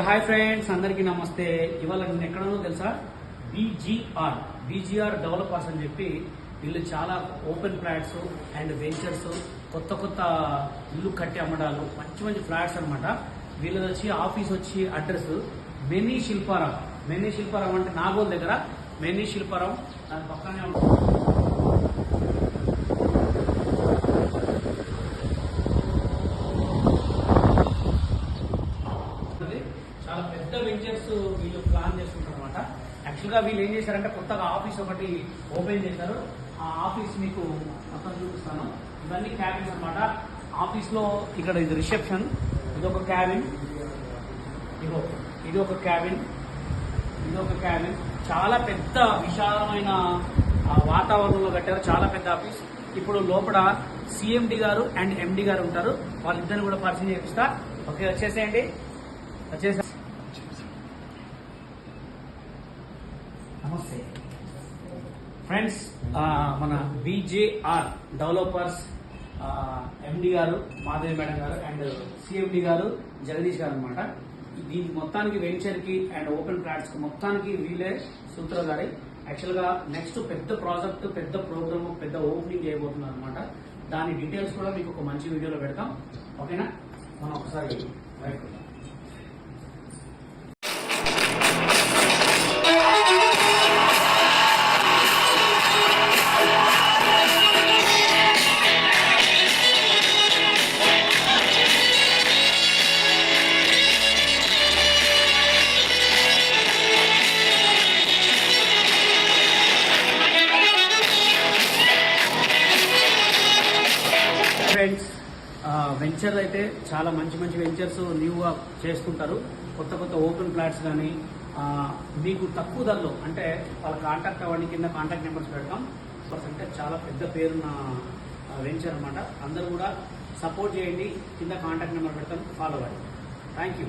Hi friends, అందరికీ నమస్తే. ఇవాళ నేను ఎక్కడనో తెలుసా, బీజీఆర్ డెవలపర్స్ అని చెప్పి వీళ్ళు చాలా ఓపెన్ ఫ్లాట్స్ అండ్ వెంచర్స్, కొత్త కొత్త ఇల్లు కట్టి అమ్మడాలు, మంచి మంచి ఫ్లాట్స్ అనమాట. వీళ్ళది వచ్చి ఆఫీస్ వచ్చి అడ్రస్ మెనీ శిల్పారావు అంటే నాగోల్ దగ్గర మెనీ శిల్పారావు, దాని పక్కనే ఉంటుంది. చాలా పెద్ద వెంచర్స్ వీళ్ళు ప్లాన్ చేస్తుంటారు అనమాట. యాక్చువల్గా వీళ్ళు ఏం చేశారంటే కొత్తగా ఆఫీస్ ఒకటి ఓపెన్ చేశారు. ఆ ఆఫీస్ మీకు మొత్తం చూపిస్తాను. ఇవన్నీ క్యాబిన్స్ అనమాట. ఆఫీస్ లో ఇక్కడ ఇది రిసెప్షన్, ఇదొక క్యాబిన్, ఇది ఒక క్యాబిన్, చాలా పెద్ద విశాలమైన వాతావరణంలో కట్టారు. చాలా పెద్ద ఆఫీస్. ఇప్పుడు లోపల సిఎండి గారు అండ్ ఎండి గారు ఉంటారు. వాళ్ళిద్దరిని కూడా పరిచయం చేపిస్తా. ఓకే, వచ్చేసేయండి. నమస్తే ఫ్రెండ్స్, మన బీజేఆర్ డెవలపర్స్ ఎండి గారు మాధవి మేడం గారు అండ్ సిఎండి గారు జగదీష్ గారు అనమాట. దీనికి మొత్తానికి వెంచర్ కి అండ్ ఓపెన్ ఫ్లాట్స్ కి మొత్తానికి వీళ్ళే సూత్రధారి. యాక్చువల్ గా నెక్స్ట్ పెద్ద ప్రాజెక్ట్, పెద్ద ప్రోగ్రామ్, పెద్ద ఓపెనింగ్ చేయబోతున్నారు అనమాట. దాని డీటెయిల్స్ కూడా మీకు ఒక మంచి వీడియోలో పెడతాం. ఓకేనా, మనం ఒకసారి బయటకు వెళ్దాం. ఫ్రెండ్స్, వెంచర్ అయితే చాలా మంచి మంచి వెంచర్స్ న్యూగా చేసుకుంటారు. కొత్త కొత్త ఓపెన్ ఫ్లాట్స్ కానీ మీకు తక్కువ ధరలో, అంటే వాళ్ళ కాంటాక్ట్ అవ్వండి, కింద కాంటాక్ట్ నెంబర్స్ పెడతాం. అంటే చాలా పెద్ద పేరున్న వెంచర్ అనమాట. అందరూ కూడా సపోర్ట్ చేయండి. కింద కాంటాక్ట్ నెంబర్ పెడతాం, ఫాలో అవ్వండి. Thank you.